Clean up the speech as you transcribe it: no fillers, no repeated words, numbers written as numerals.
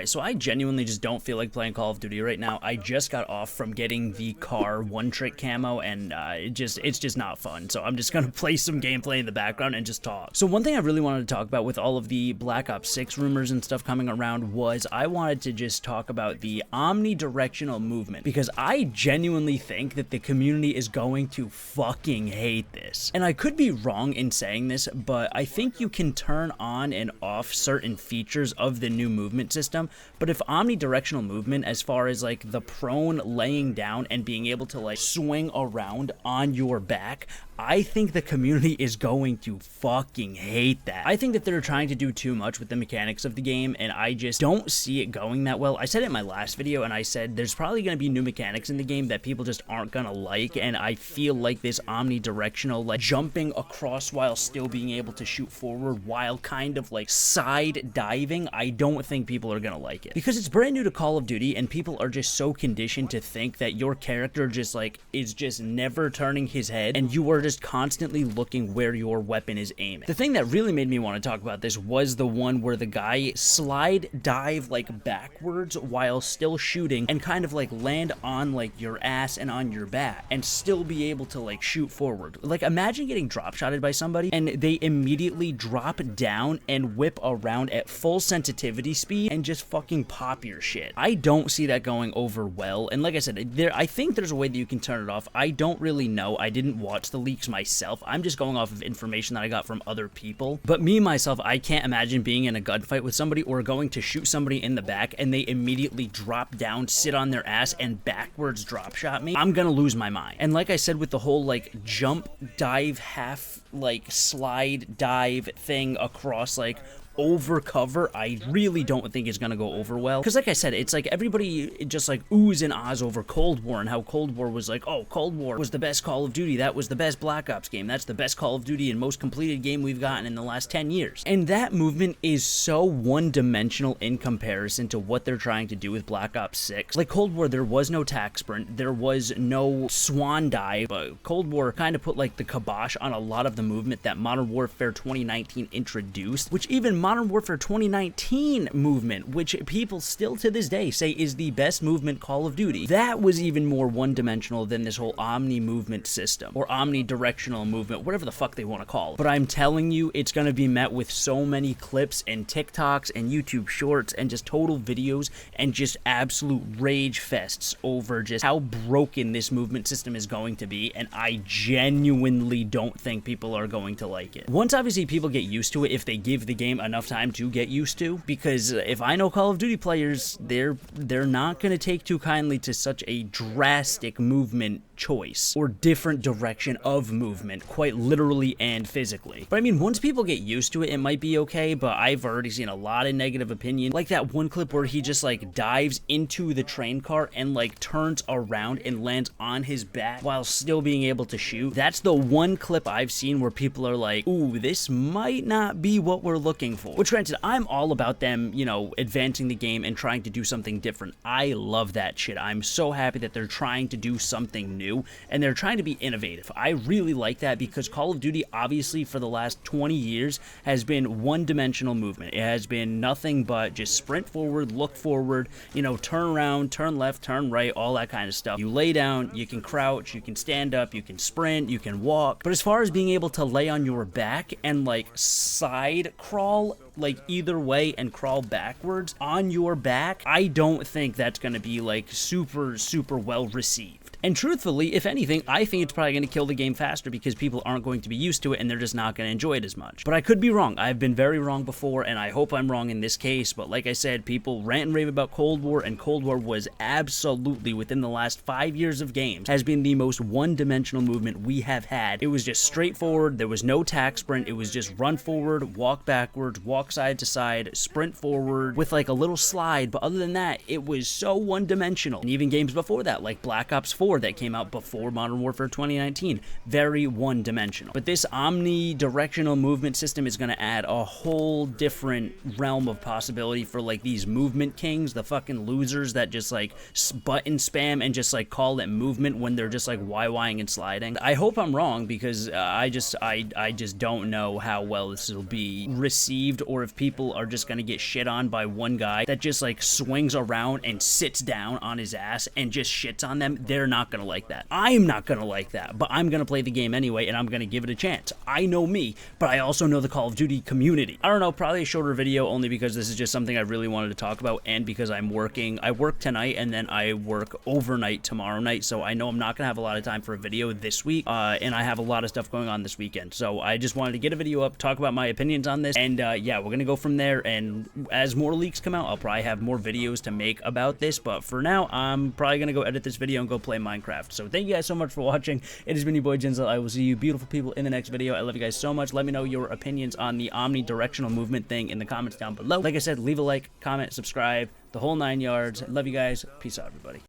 Guys, so I genuinely just don't feel like playing Call of Duty right now. I just got off from getting the car one-trick camo, and it's just not fun. So I'm just gonna play some gameplay in the background and just talk. So one thing I really wanted to talk about with all of the Black Ops 6 rumors and stuff coming around was I wanted to just talk about the omnidirectional movement, because I genuinely think that the community is going to fucking hate this. And I could be wrong in saying this, but I think you can turn on and off certain features of the new movement system. But if omnidirectional movement, as far as like the prone laying down and being able to like swing around on your back, I think the community is going to fucking hate that. I think that they're trying to do too much with the mechanics of the game, and I just don't see it going that well. I said it in my last video, and I said there's probably going to be new mechanics in the game that people just aren't going to like, and I feel like this omnidirectional, like jumping across while still being able to shoot forward while kind of like side diving, I don't think people are going to like it. Because it's brand new to Call of Duty, and people are just so conditioned to think that your character just like is just never turning his head, and you are just constantly looking where your weapon is aiming. The thing that really made me want to talk about this was the one where the guy slide dive like backwards while still shooting and kind of like land on like your ass and on your back and still be able to like shoot forward. Like imagine getting drop shotted by somebody and they immediately drop down and whip around at full sensitivity speed and just fucking pop your shit. I don't see that going over well, and like I said, I think there's a way that you can turn it off. I don't really know. I didn't watch the leaks myself. I'm just going off of information that I got from other people. But me myself, I can't imagine being in a gunfight with somebody or going to shoot somebody in the back and they immediately drop down, sit on their ass, and backwards drop shot me. I'm gonna lose my mind. And like I said, with the whole like jump, dive, half like slide dive thing across like over cover, I really don't think it's gonna go over well. Because like I said, it's like everybody just like oohs and ahs over Cold War and how Cold War was like, oh, Cold War was the best Call of Duty, that was the best Black Ops game, that's the best Call of Duty and most completed game we've gotten in the last 10 years. And that movement is so one-dimensional in comparison to what they're trying to do with Black Ops 6. Like Cold War, there was no tac sprint, there was no swan dive, but Cold War kind of put like the kibosh on a lot of the movement that Modern Warfare 2019 introduced, which even Modern Warfare 2019 movement, which people still to this day say is the best movement Call of Duty, that was even more one-dimensional than this whole omni movement system, or omnidirectional movement, whatever the fuck they want to call it. But I'm telling you, it's going to be met with so many clips and TikToks and YouTube shorts and just total videos and just absolute rage fests over just how broken this movement system is going to be, and I genuinely don't think people are going to like it. Once obviously people get used to it, if they give the game enough time to get used to, because if I know Call of Duty players, they're not going to take too kindly to such a drastic movement choice or different direction of movement, quite literally and physically. But I mean, once people get used to it, it might be okay, but I've already seen a lot of negative opinion, like that one clip where he just like dives into the train car and like turns around and lands on his back while still being able to shoot. That's the one clip I've seen where people are like, ooh, this might not be what we're looking for. Which granted, I'm all about them, you know, advancing the game and trying to do something different. I love that shit. I'm so happy that they're trying to do something new and they're trying to be innovative. I really like that, because Call of Duty obviously for the last 20 years has been one-dimensional movement. It has been nothing but just sprint forward, look forward, you know, turn around, turn left, turn right, all that kind of stuff. You lay down, you can crouch, you can stand up, you can sprint, you can walk. But as far as being able to lay on your back and like side crawl like either way and crawl backwards on your back, I don't think that's going to be like super well received. And truthfully, if anything, I think it's probably going to kill the game faster because people aren't going to be used to it and they're just not going to enjoy it as much. But I could be wrong. I've been very wrong before, and I hope I'm wrong in this case. But like I said, people rant and rave about Cold War, and Cold War was absolutely, within the last 5 years of games, has been the most one-dimensional movement we have had. It was just straightforward. There was no tac sprint. It was just run forward, walk backwards, walk side to side, sprint forward with like a little slide. But other than that, it was so one-dimensional. And even games before that, like Black Ops 4, 4 that came out before Modern Warfare 2019. Very one-dimensional. But this omnidirectional movement system is going to add a whole different realm of possibility for like these movement kings, the fucking losers that just like button spam and just like call it movement when they're just like YYing and sliding. I hope I'm wrong, because I just don't know how well this will be received, or if people are just gonna get shit on by one guy that just like swings around and sits down on his ass and just shits on them. They're not gonna like that. I'm not gonna like that, but I'm gonna play the game anyway, and I'm gonna give it a chance. I know me, but I also know the Call of Duty community. I don't know, probably a shorter video, only because this is just something I really wanted to talk about, and because I'm working. I work tonight, and then I work overnight tomorrow night, so I know I'm not gonna have a lot of time for a video this week, and I have a lot of stuff going on this weekend, so I just wanted to get a video up, talk about my opinions on this, and yeah, we're gonna go from there. And as more leaks come out, I'll probably have more videos to make about this, but for now, I'm probably gonna go edit this video and go play Minecraft. So thank you guys so much for watching. It has been your boy Jinzle. I will see you beautiful people in the next video. I love you guys so much. Let me know your opinions on the omnidirectional movement thing in the comments down below. Like I said, leave a like, comment, subscribe, the whole 9 yards. Love you guys. Peace out, everybody.